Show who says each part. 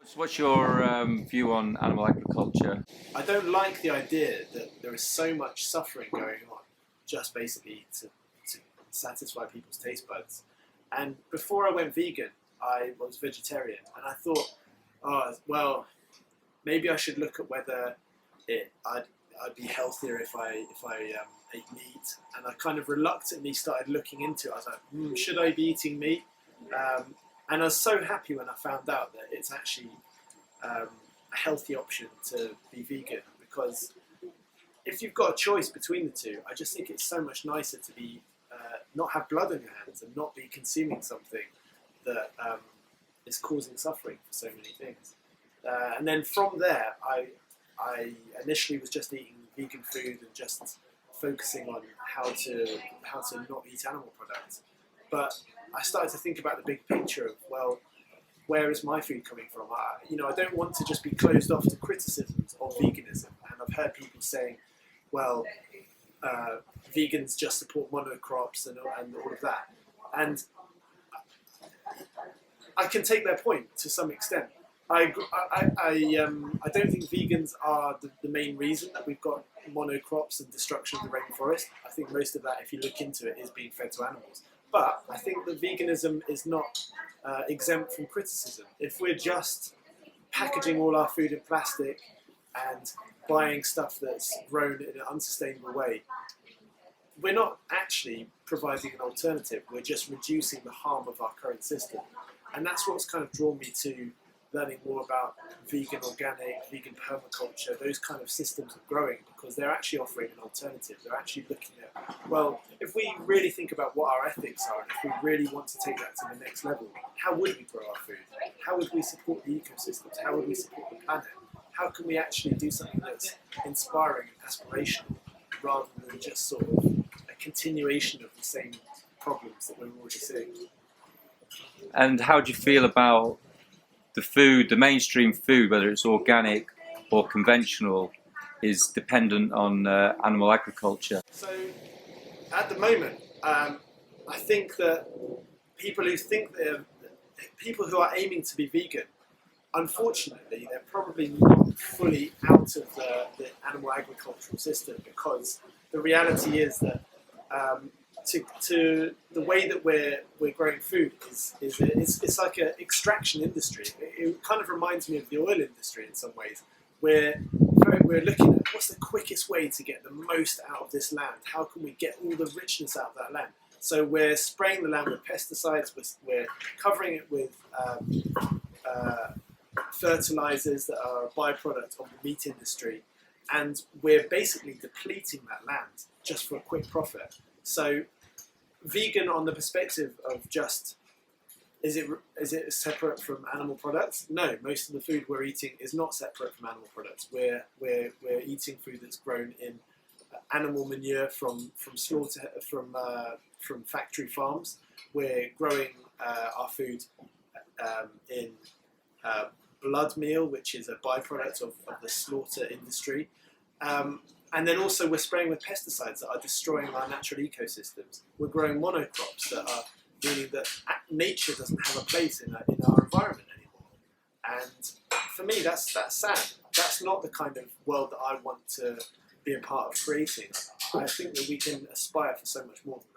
Speaker 1: So what's your view on animal agriculture?
Speaker 2: I don't like the idea that there is so much suffering going on just basically to satisfy people's taste buds. And before I went vegan, I was vegetarian, and I thought, oh well, maybe I should look at whether I'd be healthier if I ate meat. And I kind of reluctantly started looking into it. I was like, should I be eating meat? And I was so happy when I found out that it's actually a healthy option to be vegan, because if you've got a choice between the two, I just think it's so much nicer to be not have blood on your hands and not be consuming something that is causing suffering for so many things. And then from there, I initially was just eating vegan food and just focusing on how to not eat animal products. But I started to think about the big picture of, well, where is my food coming from? I don't want to just be closed off to criticisms of veganism. And I've heard people saying, well, vegans just support monocrops and all of that. And I can take their point to some extent. I don't think vegans are the main reason that we've got monocrops and destruction of the rainforest. I think most of that, if you look into it, is being fed to animals. But I think that veganism is not exempt from criticism. If we're just packaging all our food in plastic and buying stuff that's grown in an unsustainable way, we're not actually providing an alternative. We're just reducing the harm of our current system. And that's what's kind of drawn me to learning more about vegan organic, vegan permaculture, those kind of systems of growing, because they're actually offering an alternative. They're actually looking at, well, if we really think about what our ethics are, and if we really want to take that to the next level, how would we grow our food? How would we support the ecosystems? How would we support the planet? How can we actually do something that's inspiring and aspirational, rather than just sort of a continuation of the same problems that we're already seeing?
Speaker 1: And how do you feel about the food, the mainstream food, whether it's organic or conventional, is dependent on animal agriculture?
Speaker 2: So, at the moment, I think that people who are aiming to be vegan, unfortunately, they're probably not fully out of the animal agricultural system, because the reality is that to the way that we're growing food it's like an extraction industry. It kind of reminds me of the oil industry in some ways. We're looking at what's the quickest way to get the most out of this land. How can we get all the richness out of that land? So we're spraying the land with pesticides. We're covering it with fertilizers that are a byproduct of the meat industry, and we're basically depleting that land just for a quick profit. So vegan on the perspective of just, is it separate from animal products? No, most of the food we're eating is not separate from animal products. We're eating food that's grown in animal manure from slaughter, from factory farms. We're growing our food in blood meal, which is a byproduct of the slaughter industry. And then also we're spraying with pesticides that are destroying our natural ecosystems. We're growing monocrops that are meaning that nature doesn't have a place in our environment anymore. And for me, that's sad. That's not the kind of world that I want to be a part of creating. I think that we can aspire for so much more than that.